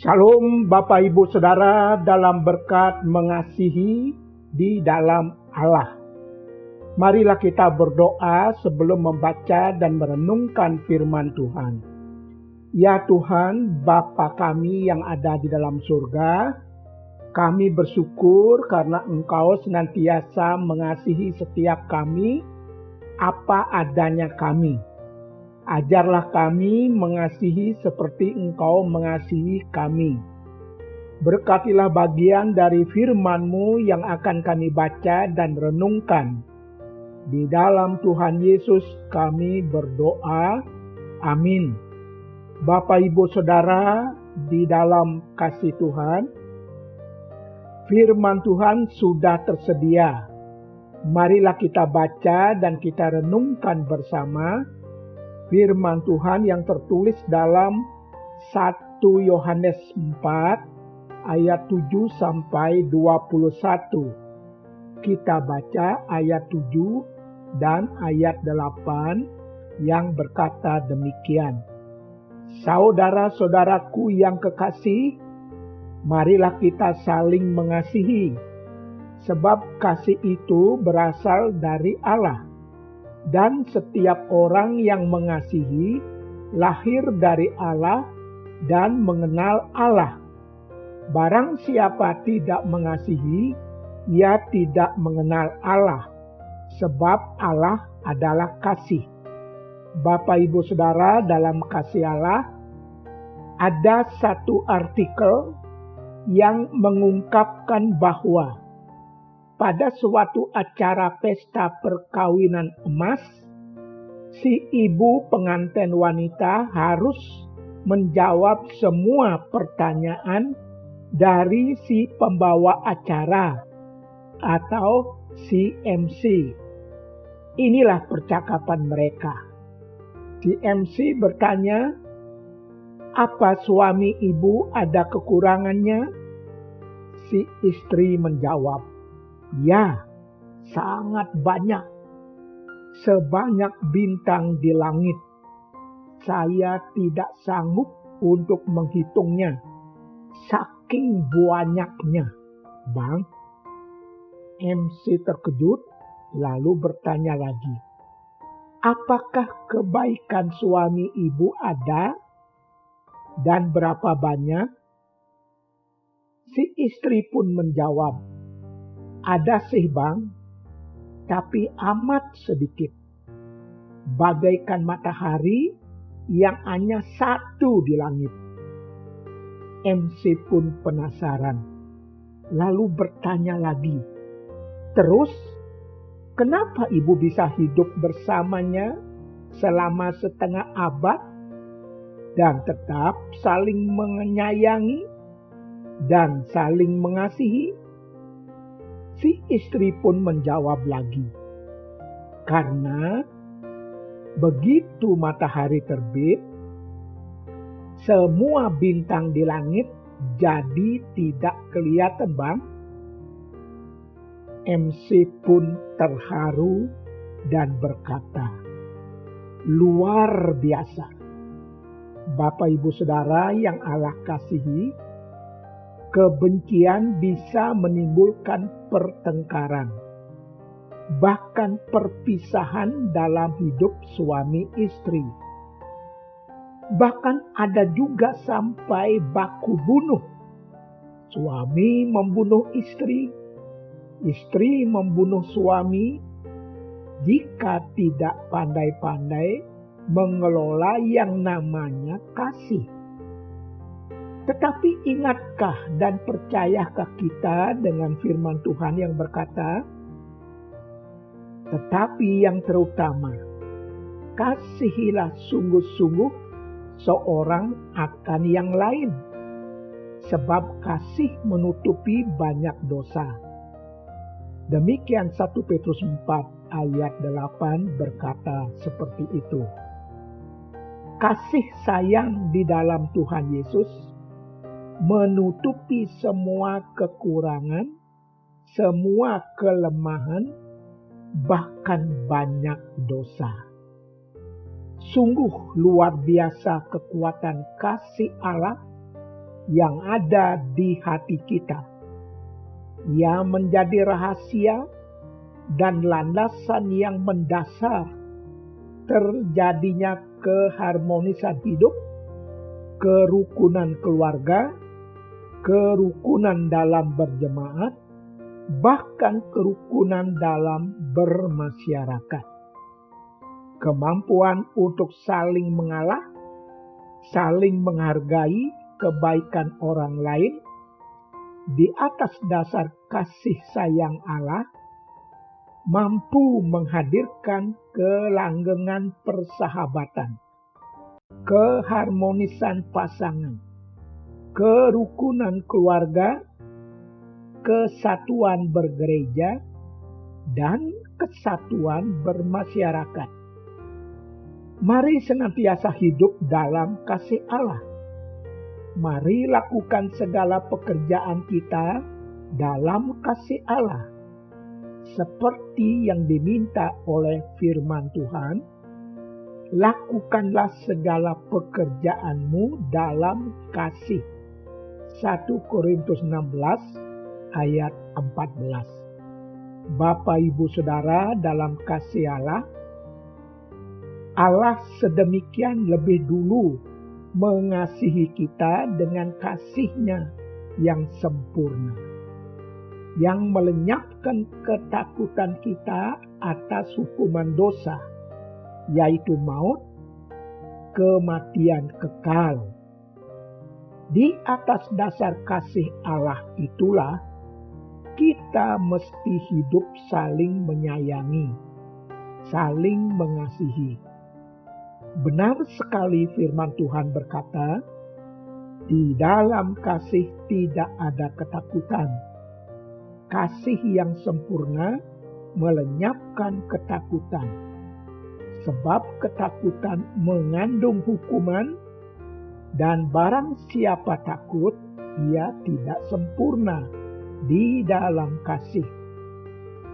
Shalom Bapak Ibu Saudara dalam berkat mengasihi di dalam Allah. Marilah kita berdoa sebelum membaca dan merenungkan firman Tuhan. Ya Tuhan, Bapa kami yang ada di dalam surga, kami bersyukur karena Engkau senantiasa mengasihi setiap kami apa adanya kami. Ajarlah kami mengasihi seperti Engkau mengasihi kami. Berkatilah bagian dari firman-Mu yang akan kami baca dan renungkan. Di dalam Tuhan Yesus kami berdoa. Amin. Bapak Ibu Saudara, di dalam kasih Tuhan, firman Tuhan sudah tersedia. Marilah kita baca dan kita renungkan bersama firman Tuhan yang tertulis dalam 1 Yohanes 4 ayat 7 sampai 21. Kita baca ayat 7 dan ayat 8 yang berkata demikian. Saudara-saudaraku yang kekasih, marilah kita saling mengasihi, sebab kasih itu berasal dari Allah. Dan setiap orang yang mengasihi lahir dari Allah dan mengenal Allah. Barang siapa tidak mengasihi, ia tidak mengenal Allah, sebab Allah adalah kasih. Bapak Ibu Saudara, dalam kasih Allah ada satu artikel yang mengungkapkan bahwa pada suatu acara pesta perkawinan emas, si ibu pengantin wanita harus menjawab semua pertanyaan dari si pembawa acara atau si MC. Inilah percakapan mereka. Si MC bertanya, "Apa suami ibu ada kekurangannya?" Si istri menjawab, "Ya, sangat banyak. Sebanyak bintang di langit. Saya tidak sanggup untuk menghitungnya. Saking banyaknya, Bang." MC terkejut lalu bertanya lagi, "Apakah kebaikan suami ibu ada? Dan berapa banyak?" Si istri pun menjawab, "Ada sih Bang, tapi amat sedikit. Bagaikan matahari yang hanya satu di langit." MC pun penasaran, lalu bertanya lagi, "Terus, kenapa ibu bisa hidup bersamanya selama setengah abad dan tetap saling menyayangi dan saling mengasihi?" Si istri pun menjawab lagi, "Karena begitu matahari terbit, semua bintang di langit jadi tidak kelihatan, Bang." MC pun terharu dan berkata, "Luar biasa." Bapak Ibu Saudara yang Allah kasihi, kebencian bisa menimbulkan pertengkaran, bahkan perpisahan dalam hidup suami istri. Bahkan ada juga sampai baku bunuh. Suami membunuh istri, istri membunuh suami, jika tidak pandai-pandai mengelola yang namanya kasih. Tetapi ingatkah dan percayakah kita dengan firman Tuhan yang berkata, "Tetapi yang terutama, kasihilah sungguh-sungguh seorang akan yang lain, sebab kasih menutupi banyak dosa." Demikian 1 Petrus 4 ayat 8 berkata seperti itu. Kasih sayang di dalam Tuhan Yesus menutupi semua kekurangan, semua kelemahan, bahkan banyak dosa. Sungguh luar biasa kekuatan kasih Allah yang ada di hati kita. Ia menjadi rahasia dan landasan yang mendasar terjadinya keharmonisan hidup, kerukunan keluarga, kerukunan dalam berjemaat, bahkan kerukunan dalam bermasyarakat. Kemampuan untuk saling mengalah, saling menghargai kebaikan orang lain di atas dasar kasih sayang Allah, mampu menghadirkan kelanggengan persahabatan, keharmonisan pasangan, kerukunan keluarga, kesatuan bergereja, dan kesatuan bermasyarakat. Mari senantiasa hidup dalam kasih Allah. Mari lakukan segala pekerjaan kita dalam kasih Allah. Seperti yang diminta oleh firman Tuhan, lakukanlah segala pekerjaanmu dalam kasih. 1 Korintus 16 ayat 14. Bapak Ibu Saudara dalam kasih Allah, Allah sedemikian lebih dulu mengasihi kita dengan kasih-Nya yang sempurna, yang melenyapkan ketakutan kita atas hukuman dosa, yaitu maut, kematian kekal. Di atas dasar kasih Allah itulah kita mesti hidup saling menyayangi, saling mengasihi. Benar sekali firman Tuhan berkata, di dalam kasih tidak ada ketakutan. Kasih yang sempurna melenyapkan ketakutan. Sebab ketakutan mengandung hukuman, dan barang siapa takut, ia tidak sempurna di dalam kasih.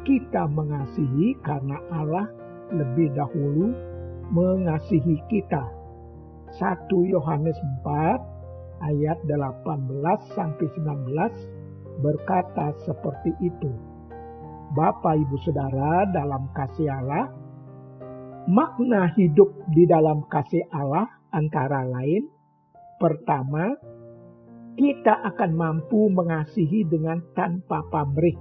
Kita mengasihi karena Allah lebih dahulu mengasihi kita. 1 Yohanes 4 ayat 18-19 berkata seperti itu. Bapak Ibu Saudara dalam kasih Allah, makna hidup di dalam kasih Allah antara lain, pertama, kita akan mampu mengasihi dengan tanpa pamrih,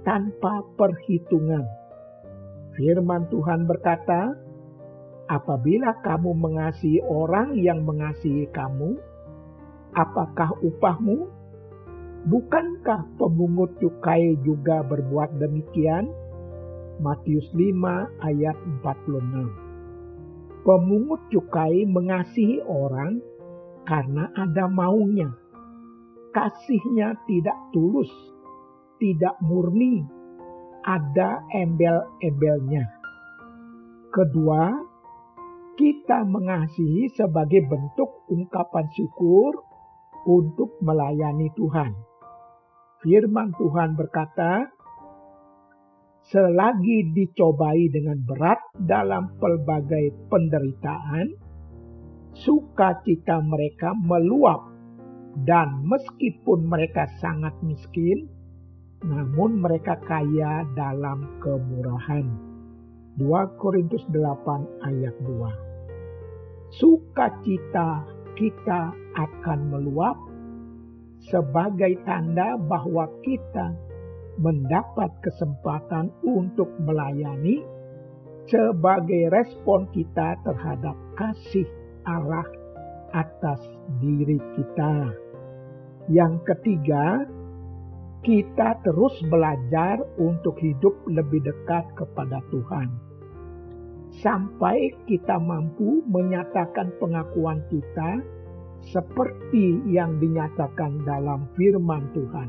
tanpa perhitungan. Firman Tuhan berkata, apabila kamu mengasihi orang yang mengasihi kamu, apakah upahmu? Bukankah pemungut cukai juga berbuat demikian? Matius 5 ayat 46. Pemungut cukai mengasihi orang karena ada maunya. Kasihnya tidak tulus, tidak murni, ada embel-embelnya. Kedua, kita mengasihi sebagai bentuk ungkapan syukur untuk melayani Tuhan. Firman Tuhan berkata, selagi dicobai dengan berat dalam pelbagai penderitaan, sukacita mereka meluap, dan meskipun mereka sangat miskin, namun mereka kaya dalam kemurahan. 2 Korintus 8 ayat 2. Sukacita kita akan meluap sebagai tanda bahwa kita mendapat kesempatan untuk melayani sebagai respon kita terhadap kasih Allah atas diri kita. Yang ketiga, kita terus belajar untuk hidup lebih dekat kepada Tuhan. Sampai kita mampu menyatakan pengakuan kita seperti yang dinyatakan dalam firman Tuhan.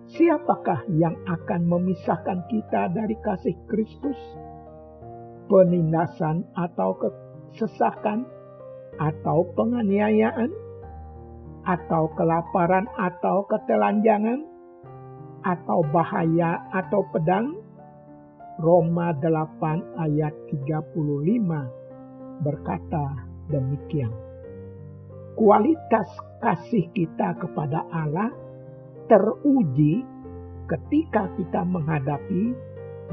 Siapakah yang akan memisahkan kita dari kasih Kristus? Penindasan atau kesesakan? Atau penganiayaan? Atau kelaparan atau ketelanjangan? Atau bahaya atau pedang? Roma 8 ayat 35 berkata demikian. Kualitas kasih kita kepada Allah teruji ketika kita menghadapi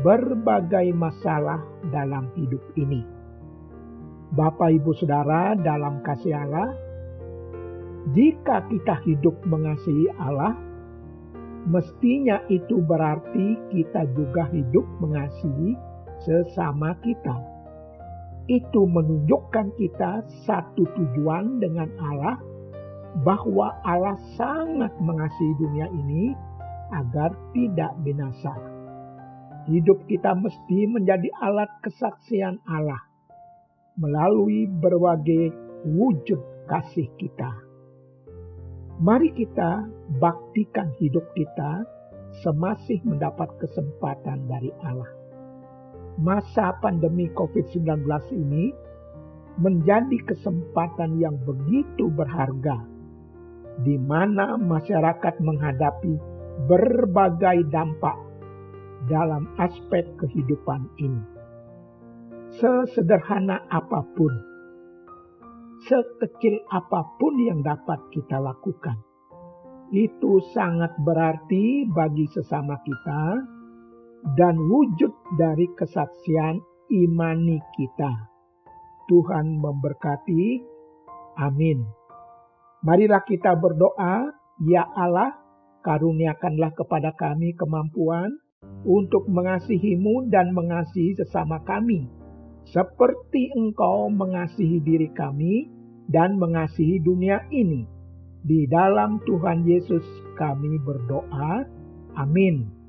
berbagai masalah dalam hidup ini. Bapak, Ibu, Saudara, dalam kasih Allah, jika kita hidup mengasihi Allah, mestinya itu berarti kita juga hidup mengasihi sesama kita. Itu menunjukkan kita satu tujuan dengan Allah, bahwa Allah sangat mengasihi dunia ini agar tidak binasa. Hidup kita mesti menjadi alat kesaksian Allah melalui berbagai wujud kasih kita. Mari kita baktikan hidup kita semasih mendapat kesempatan dari Allah. Masa pandemi COVID-19 ini menjadi kesempatan yang begitu berharga, di mana masyarakat menghadapi berbagai dampak dalam aspek kehidupan ini. Sesederhana apapun, sekecil apapun yang dapat kita lakukan, itu sangat berarti bagi sesama kita dan wujud dari kesaksian imani kita. Tuhan memberkati. Amin. Marilah kita berdoa. Ya Allah, karuniakanlah kepada kami kemampuan untuk mengasihi-Mu dan mengasihi sesama kami, seperti Engkau mengasihi diri kami dan mengasihi dunia ini. Di dalam Tuhan Yesus kami berdoa. Amin.